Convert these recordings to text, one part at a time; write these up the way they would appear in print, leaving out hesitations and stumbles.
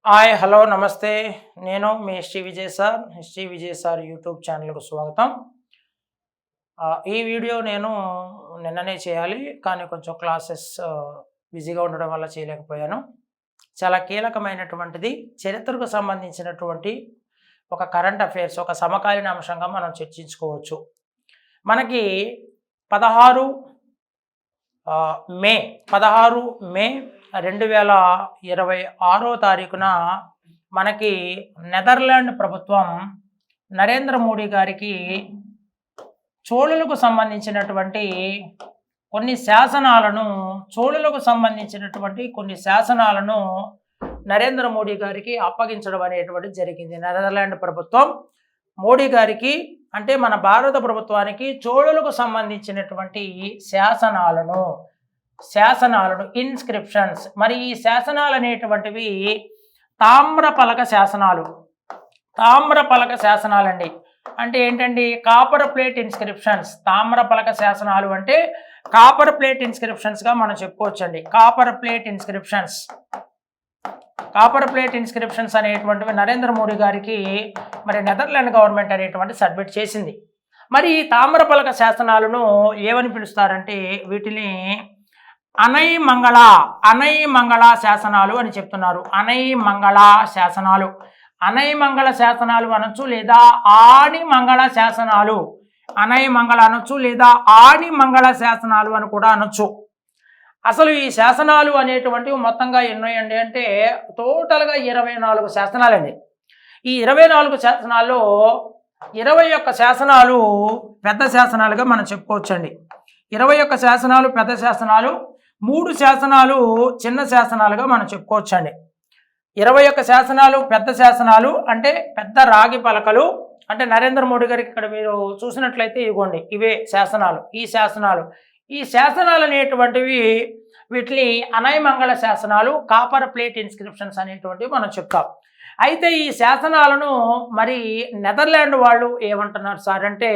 Hi hello నమస్తే. నేను మీ history Vijay sir. History Vijay sir YouTube ఛానల్కు స్వాగతం. ఈ వీడియో నేను నిన్ననే చేయాలి, కానీ కొంచెం క్లాసెస్ బిజీగా ఉండడం వల్ల చేయలేకపోయాను. చాలా కీలకమైనటువంటిది, చరిత్రకు సంబంధించినటువంటి ఒక కరెంట్ అఫైర్స్, ఒక సమకాలీన అంశంగా మనం చర్చించుకోవచ్చు. మనకి 16 మే 2026 తారీఖున మనకి నెదర్లాండ్ ప్రభుత్వం నరేంద్ర మోడీ గారికి చోళులకు సంబంధించినటువంటి కొన్ని శాసనాలను నరేంద్ర మోడీ గారికి అప్పగించడం అనేటువంటి జరిగింది. నెదర్లాండ్ ప్రభుత్వం మోడీ గారికి, అంటే మన భారత ప్రభుత్వానికి చోళులకు సంబంధించినటువంటి శాసనాలను ఇన్స్క్రిప్షన్స్, మరి ఈ శాసనాలు అనేటువంటివి తామ్రపలక శాసనాలు అండి. అంటే ఏంటండి? Copper plate inscriptions. తామ్రపలక శాసనాలు అంటే కాపర్ ప్లేట్ ఇన్స్క్రిప్షన్స్గా మనం చెప్పుకోవచ్చండి. కాపర్ ప్లేట్ ఇన్స్క్రిప్షన్స్ అనేటువంటివి నరేంద్ర మోడీ గారికి మరి నెదర్లాండ్ గవర్నమెంట్ అనేటువంటి సబ్మిట్ చేసింది. మరి ఈ తామ్రపలక శాసనాలను ఏమని పిలుస్తారంటే వీటిని అనై మంగళ శాసనాలు అని చెప్తున్నారు. అనై మంగళ శాసనాలు అనొచ్చు, లేదా ఆడి మంగళ శాసనాలు. అనై మంగళ అనొచ్చు, లేదా ఆడి మంగళ శాసనాలు అని కూడా అనొచ్చు. అసలు ఈ శాసనాలు అనేటువంటివి మొత్తంగా ఎన్నోయండి అంటే టోటల్గా 24 శాసనాలండి. ఈ 24 శాసనాల్లో 21 శాసనాలు పెద్ద శాసనాలుగా మనం చెప్పుకోవచ్చండి. 21 శాసనాలు పెద్ద శాసనాలు, 3 శాసనాలు చిన్న శాసనాలుగా మనం చెప్పుకోవచ్చండి. 21 శాసనాలు పెద్ద శాసనాలు అంటే పెద్ద రాగి పలకలు. అంటే నరేంద్ర మోడీ గారికి ఇక్కడ మీరు చూసినట్లయితే ఇవ్వండి, ఇవే శాసనాలు. ఈ శాసనాలు అనేటువంటివి వీటిని అనయమంగళ శాసనాలు, కాపర్ ప్లేట్ ఇన్స్క్రిప్షన్స్ అనేటువంటివి మనం చెప్తాం. అయితే ఈ శాసనాలను మరి నెదర్లాండ్ వాళ్ళు ఏమంటున్నారు సార్ అంటే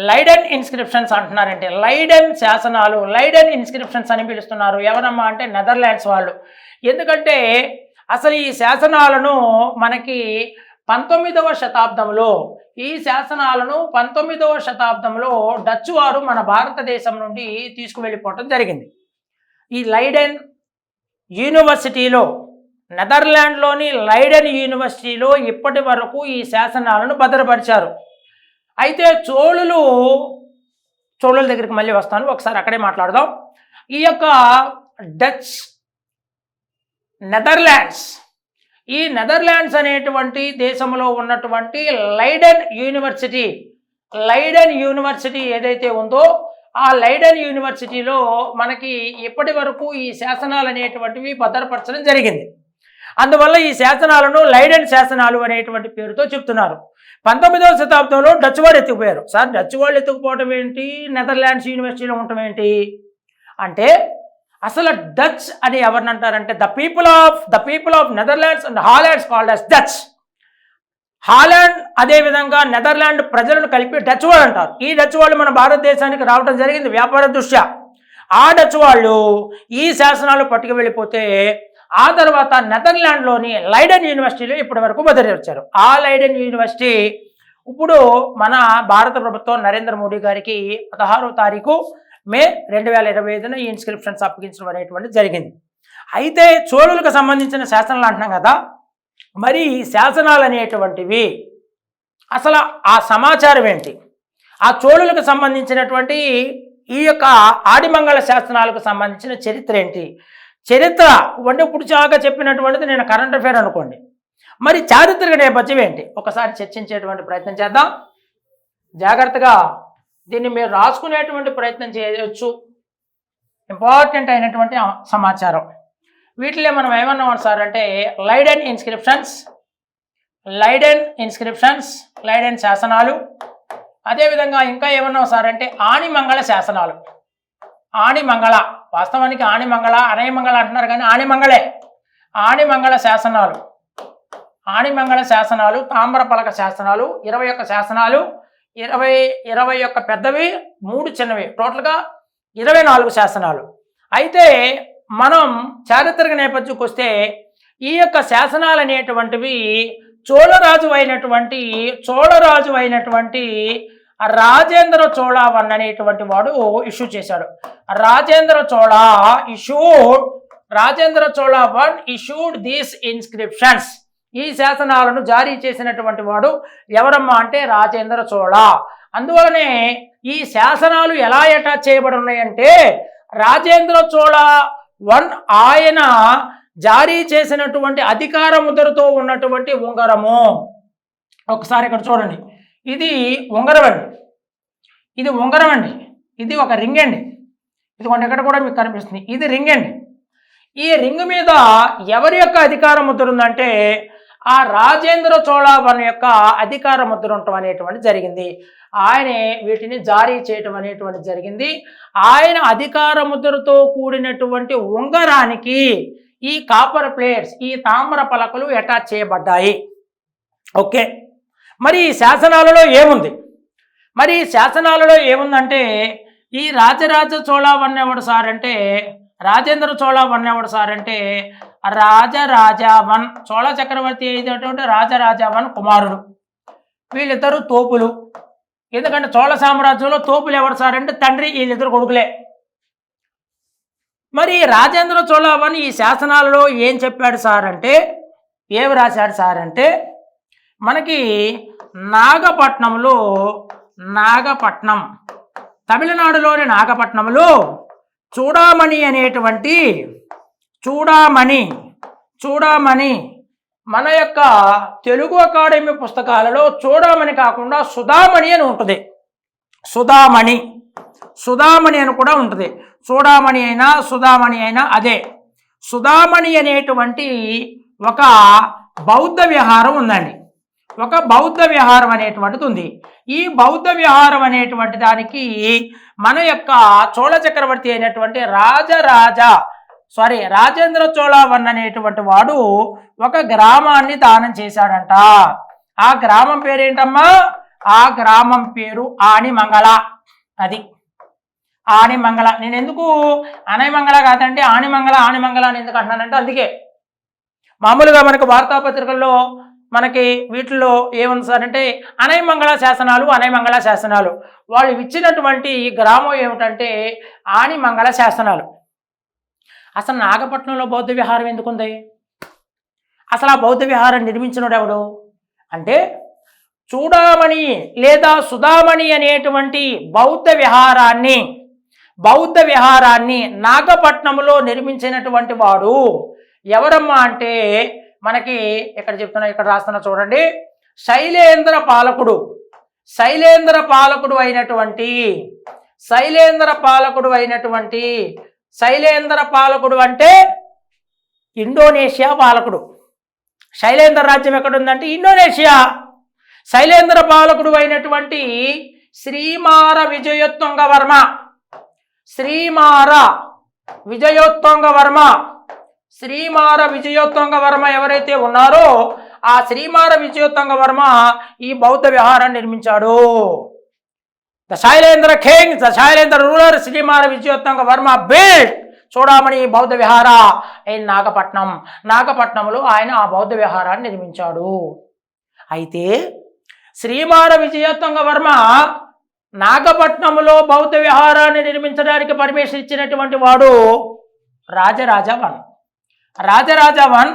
లైడెన్ ఇన్స్క్రిప్షన్స్ అంటున్నారంటే. లైడెన్ శాసనాలు, లైడెన్ ఇన్స్క్రిప్షన్స్ అని పిలుస్తున్నారు. ఎవరమ్మా అంటే నెదర్లాండ్స్ వాళ్ళు. ఎందుకంటే అసలు ఈ శాసనాలను మనకి 19వ శతాబ్దంలో డచ్ వారు మన భారతదేశం నుండి తీసుకువెళ్ళిపోవటం జరిగింది. ఈ లైడెన్ యూనివర్సిటీలో, నెదర్లాండ్లోని లైడెన్ యూనివర్సిటీలో ఇప్పటి వరకు ఈ శాసనాలను భద్రపరిచారు. అయితే చోళుల దగ్గరికి మళ్ళీ వస్తాను, ఒకసారి అక్కడే మాట్లాడదాం. ఈ యొక్క డచ్ నెదర్లాండ్స్ అనేటువంటి దేశంలో ఉన్నటువంటి లైడెన్ యూనివర్సిటీ ఏదైతే ఉందో ఆ లైడెన్ యూనివర్సిటీలో మనకి ఇప్పటి వరకు ఈ శాసనాలు అనేటువంటివి భద్రపరచడం జరిగింది. అందువల్ల ఈ శాసనాలను లైడెన్ శాసనాలు అనేటువంటి పేరుతో చెప్తున్నారు. 19వ శతాబ్దంలో డచ్ వారు ఎత్తుకుపోయారు. సార్, డచ్ వాళ్ళు ఎత్తుకుపోవటం ఏంటి, నెదర్లాండ్స్ యూనివర్సిటీలో ఉండటం ఏంటి అంటే, అసలు డచ్ అని ఎవరిని అంటారంటే the people of Netherlands and Hollands called as Dutch. Holland అదేవిధంగా నెదర్లాండ్ ప్రజలను కలిపి డచ్ వాళ్ళు అంటారు. ఈ డచ్ వాళ్ళు మన భారతదేశానికి రావడం జరిగింది వ్యాపార దృష్ట్యా. ఆ డచ్ వాళ్ళు ఈ శాసనాలు పట్టుకు వెళ్ళిపోతే ఆ తర్వాత నెదర్లాండ్లోని లైడెన్ యూనివర్సిటీలో ఇప్పటి వరకు భద్రపరిచారు. ఆ లైడెన్ యూనివర్సిటీ ఇప్పుడు మన భారత ప్రభుత్వం నరేంద్ర మోడీ గారికి 16వ తారీఖు మే 2025 ఈ ఇన్స్క్రిప్షన్స్ అప్పగించడం అనేటువంటిది జరిగింది. అయితే చోళులకు సంబంధించిన శాసనాలు అంటున్నాం కదా, మరి ఈ శాసనాలు అనేటువంటివి అసలు ఆ సమాచారం ఏంటి, ఆ చోళులకు సంబంధించినటువంటి ఈ యొక్క ఆడిమంగళ శాసనాలకు సంబంధించిన చరిత్ర ఏంటి? చరిత్ర అంటే ఇప్పుడు చాగా చెప్పినటువంటిది నేను కరెంట్ అఫైర్ అనుకోండి, మరి చారిత్రక నేపథ్యం ఏంటి ఒకసారి చర్చించేటువంటి ప్రయత్నం చేద్దాం. జాగ్రత్తగా దీన్ని మీరు రాసుకునేటువంటి ప్రయత్నం చేయవచ్చు. ఇంపార్టెంట్ అయినటువంటి సమాచారం. వీటిలో మనం ఏమన్నాం సార్ అంటే లైడెన్ ఇన్స్క్రిప్షన్స్, లైడెన్ శాసనాలు. అదేవిధంగా ఇంకా ఏమన్నాం సార్ అంటే ఆణిమంగళ శాసనాలు. ఆణిమంగళ, వాస్తవానికి ఆణిమంగళ అనయమంగళ అంటున్నారు కానీ ఆణిమంగళ శాసనాలు, తామ్రపలక శాసనాలు, 21 శాసనాలు, 21 పెద్దవి, 3 చిన్నవి, టోటల్గా 24 శాసనాలు. అయితే మనం చారిత్రక నేపథ్యంకి వస్తే ఈ యొక్క శాసనాలు అనేటువంటివి చోళరాజు అయినటువంటి రాజేంద్ర చోళ వన్ అనేటువంటి వాడు ఇష్యూ చేశాడు. Rajendra Chola one issued these inscriptions. ఈ శాసనాలను జారీ చేసినటువంటి వాడు ఎవరమ్మా అంటే రాజేంద్ర చోళ. అందువలనే ఈ శాసనాలు ఎలా అటాచ్ చేయబడి ఉన్నాయంటే రాజేంద్ర చోళ వన్ ఆయన జారీ చేసినటువంటి అధికార ముద్రతో ఉన్నటువంటి ఉంగరము. ఒకసారి ఇక్కడ చూడండి, ఇది ఉంగరం అండి, ఇది ఉంగరం అండి, ఇది ఒక రింగ్ అండి. ఇదిగోండి ఇక్కడ కూడా మీకు కనిపిస్తుంది, ఇది రింగ్ అండి. ఈ రింగ్ మీద ఎవరి యొక్క అధికార ముద్ర ఉందంటే ఆ రాజేంద్ర చోళ వన్ యొక్క అధికార ముద్ర ఉండటం అనేటువంటి జరిగింది. ఆయనే వీటిని జారీ చేయటం అనేటువంటి జరిగింది. ఆయన అధికార ముద్రతో కూడినటువంటి ఉంగరానికి ఈ కాపర్ ప్లేట్స్, ఈ తామ్ర పలకలు అటాచ్ చేయబడ్డాయి. ఓకే, మరి ఈ శాసనాలలో ఏముంది? మరి ఈ శాసనాలలో ఏముందంటే ఈ రాజరాజ చోళ వన్ ఎవడు సార్ అంటే రాజేంద్ర చోళ వన్ ఎవడు సార్ అంటే రాజరాజ వన్, చోళ చక్రవర్తి అయినటువంటి రాజరాజ వన్ కుమారుడు. వీళ్ళిద్దరూ తోపులు. ఎందుకంటే చోళ సామ్రాజ్యంలో తోపులు ఎవరు సార్ అంటే తండ్రి, వీళ్ళిద్దరు కొడుకులే. మరి రాజేంద్ర చోళ వన్ ఈ శాసనాలలో ఏం చెప్పాడు సార్ అంటే, ఏమి రాశాడు సార్ అంటే మనకి నాగపట్నం తమిళనాడులోని నాగపట్నంలో చూడామణి మన యొక్క తెలుగు అకాడమీ పుస్తకాలలో చూడామణి కాకుండా సుధామణి అని ఉంటుంది. సుధామణి అని కూడా ఉంటుంది. చూడామణి అయినా సుధామణి అయినా అదే. సుధామణి అనేటువంటి ఒక బౌద్ధ విహారం ఉందండి, ఒక బౌద్ధ విహారం అనేటువంటిది ఉంది. ఈ బౌద్ధ విహారం అనేటువంటి దానికి మన యొక్క చోళ చక్రవర్తి అయినటువంటి రాజేంద్ర చోళ వన్ అనేటువంటి వాడు ఒక గ్రామాన్ని దానం చేశాడంట. ఆ గ్రామం పేరేంటమ్మా? ఆ గ్రామం పేరు ఆణిమంగళ. అది ఆణిమంగళ. నేను ఎందుకు అనయమంగళ కాదంటే ఆణిమంగళ అని ఎందుకు అంటున్నానంటే అందుకే మామూలుగా మనకు వార్తాపత్రికల్లో మనకి వీటిల్లో ఏముంది సార్ అంటే అనయమంగళ శాసనాలు వాళ్ళు ఇచ్చినటువంటి గ్రామం ఏమిటంటే ఆణిమంగళ శాసనాలు. అసలు నాగపట్నంలో బౌద్ధ విహారం ఎందుకుంది? అసలు ఆ బౌద్ధ విహారం నిర్మించినోడు ఎవడు అంటే చూడామణి లేదా సుధామణి అనేటువంటి బౌద్ధ విహారాన్ని నాగపట్నంలో నిర్మించినటువంటి వాడు ఎవరమ్మా అంటే మనకి ఇక్కడ చెప్తున్నా, ఇక్కడ రాస్తున్నా చూడండి. శైలేంద్ర పాలకుడు అయినటువంటి శైలేంద్ర పాలకుడు అంటే ఇండోనేషియా పాలకుడు. శైలేంద్ర రాజ్యం ఎక్కడుందంటే ఇండోనేషియా. శైలేంద్ర పాలకుడు అయినటువంటి శ్రీమార విజయోత్తుంగ వర్మ ఎవరైతే ఉన్నారో ఆ శ్రీమార విజయోత్తుంగ వర్మ ఈ బౌద్ధ విహారాన్ని నిర్మించాడు. The Shailendra ruler Srimara Vijayottunga Varma built Chudamani Bauddha Vihara in నాగపట్నంలో ఆయన ఆ బౌద్ధ విహారాన్ని నిర్మించాడు. అయితే శ్రీమార విజయోత్తుంగ వర్మ నాగపట్నంలో బౌద్ధ విహారాన్ని నిర్మించడానికి పర్మిషన్ ఇచ్చినటువంటి వాడు రాజరాజ వన్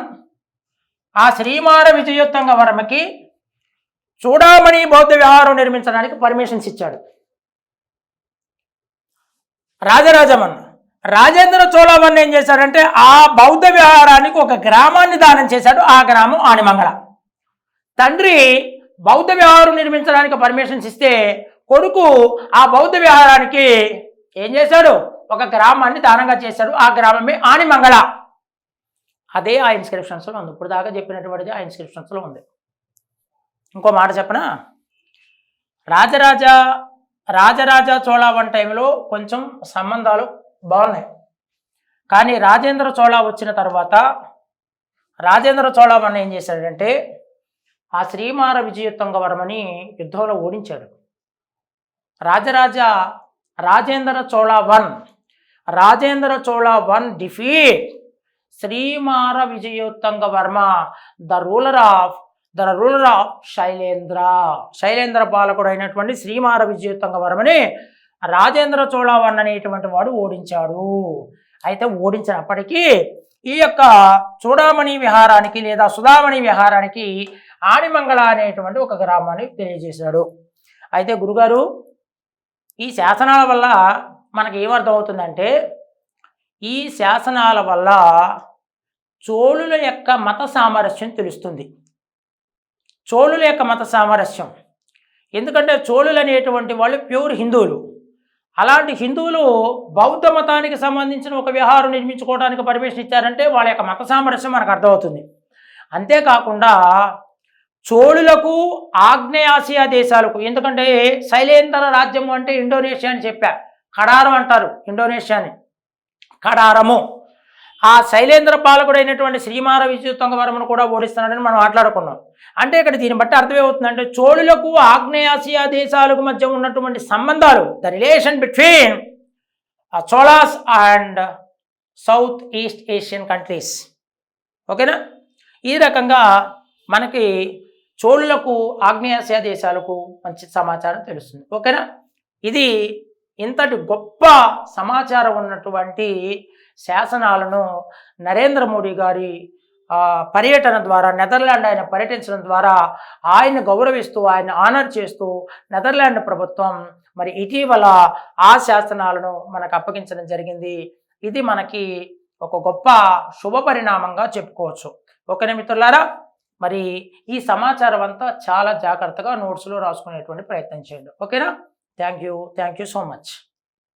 ఆ శ్రీమార విజయోత్తుంగ వర్మకి చూడామణి బౌద్ధ విహారం నిర్మించడానికి పర్మిషన్స్ ఇచ్చాడు. రాజేంద్ర చోళ వన్ ఏం చేశాడంటే ఆ బౌద్ధ విహారానికి ఒక గ్రామాన్ని దానం చేశాడు. ఆ గ్రామం ఆణిమంగళ. తండ్రి బౌద్ధ విహారం నిర్మించడానికి పర్మిషన్స్ ఇస్తే కొడుకు ఆ బౌద్ధ విహారానికి ఏం చేశాడు? ఒక గ్రామాన్ని దానంగా చేశాడు. ఆ గ్రామమే ఆణిమంగళ. అదే ఆ ఇన్స్క్రిప్షన్స్లో ఉంది. ఇప్పుడు దాకా చెప్పినటువంటిది ఆ ఇన్స్క్రిప్షన్స్లో ఉంది. ఇంకో మాట చెప్పనా, రాజరాజ చోళ వన్ టైంలో కొంచెం సంబంధాలు బాగున్నాయి. కానీ రాజేంద్ర చోళ వచ్చిన తర్వాత రాజేంద్ర చోళ వన్ ఏం చేశాడంటే ఆ శ్రీమార విజయోత్తుంగ వర్మని యుద్ధంలో ఓడించాడు. Rajendra Chola one Rajendra Chola one defeat Srimara Vijayottunga Varma the ruler of Shailendra పాలకుడు అయినటువంటి శ్రీమార విజయోత్తంగ వర్మని రాజేంద్ర చోళ వన్ అనేటువంటి వాడు ఓడించాడు. అయితే ఓడించినప్పటికీ ఈ యొక్క చూడామణి విహారానికి లేదా సుధామణి విహారానికి ఆణిమంగళ అనేటువంటి ఒక గ్రామాన్ని తెలియజేశాడు. అయితే గురుగారు, ఈ శాసనాల వల్ల మనకి ఏమర్థం అవుతుందంటే, ఈ శాసనాల వల్ల చోళుల యొక్క మత సామరస్యం తెలుస్తుంది. చోళుల యొక్క మత సామరస్యం, ఎందుకంటే చోళులు అనేటువంటి వాళ్ళు ప్యూర్ హిందువులు. అలాంటి హిందువులు బౌద్ధ మతానికి సంబంధించిన ఒక విహారం నిర్మించుకోవడానికి పర్మిషన్ ఇచ్చారంటే వాళ్ళ యొక్క మత సామరస్యం మనకు అర్థమవుతుంది. అంతేకాకుండా చోళులకు ఆగ్నేయాసియా దేశాలకు, ఎందుకంటే శైలేంద్ర రాజ్యము అంటే ఇండోనేషియా అని చెప్పా, కడారం అంటారు ఇండోనేషియాని, కడారము. ఆ శైలేంద్ర పాలకుడైనటువంటి శ్రీమార విజయోత్తంగ వర్మను కూడా ఓడిస్తున్నాడని మనం మాట్లాడుకున్నాం. అంటే ఇక్కడ దీన్ని బట్టి అర్థమవుతుందంటే చోళులకు ఆగ్నేయాసియా దేశాలకు మధ్య ఉన్నటువంటి సంబంధాలు, the relation between Cholas and south east Asian countries. ఓకేనా? ఈ రకంగా మనకి చోళులకు ఆగ్నేయాసియా దేశాలకు మంచి సమాచారం తెలుస్తుంది. ఓకేనా? ఇది ఇంతటి గొప్ప సమాచారం ఉన్నటువంటి శాసనాలను నరేంద్ర మోడీ గారి పర్యటన ద్వారా, నెదర్లాండ్ ఆయన పర్యటించడం ద్వారా ఆయన గౌరవిస్తూ, ఆయన ఆనర్ చేస్తూ నెదర్లాండ్ ప్రభుత్వం మరి ఇటీవల ఆ శాసనాలను మనకు అప్పగించడం జరిగింది. ఇది మనకి ఒక గొప్ప శుభ పరిణామంగా చెప్పుకోవచ్చు. ఓకేనా మిత్రులారా? మరి ఈ సమాచారం అంతా చాలా జాగ్రత్తగా నోట్స్లో రాసుకునేటువంటి ప్రయత్నం చేయండి. ఓకేనా? Thank you so much.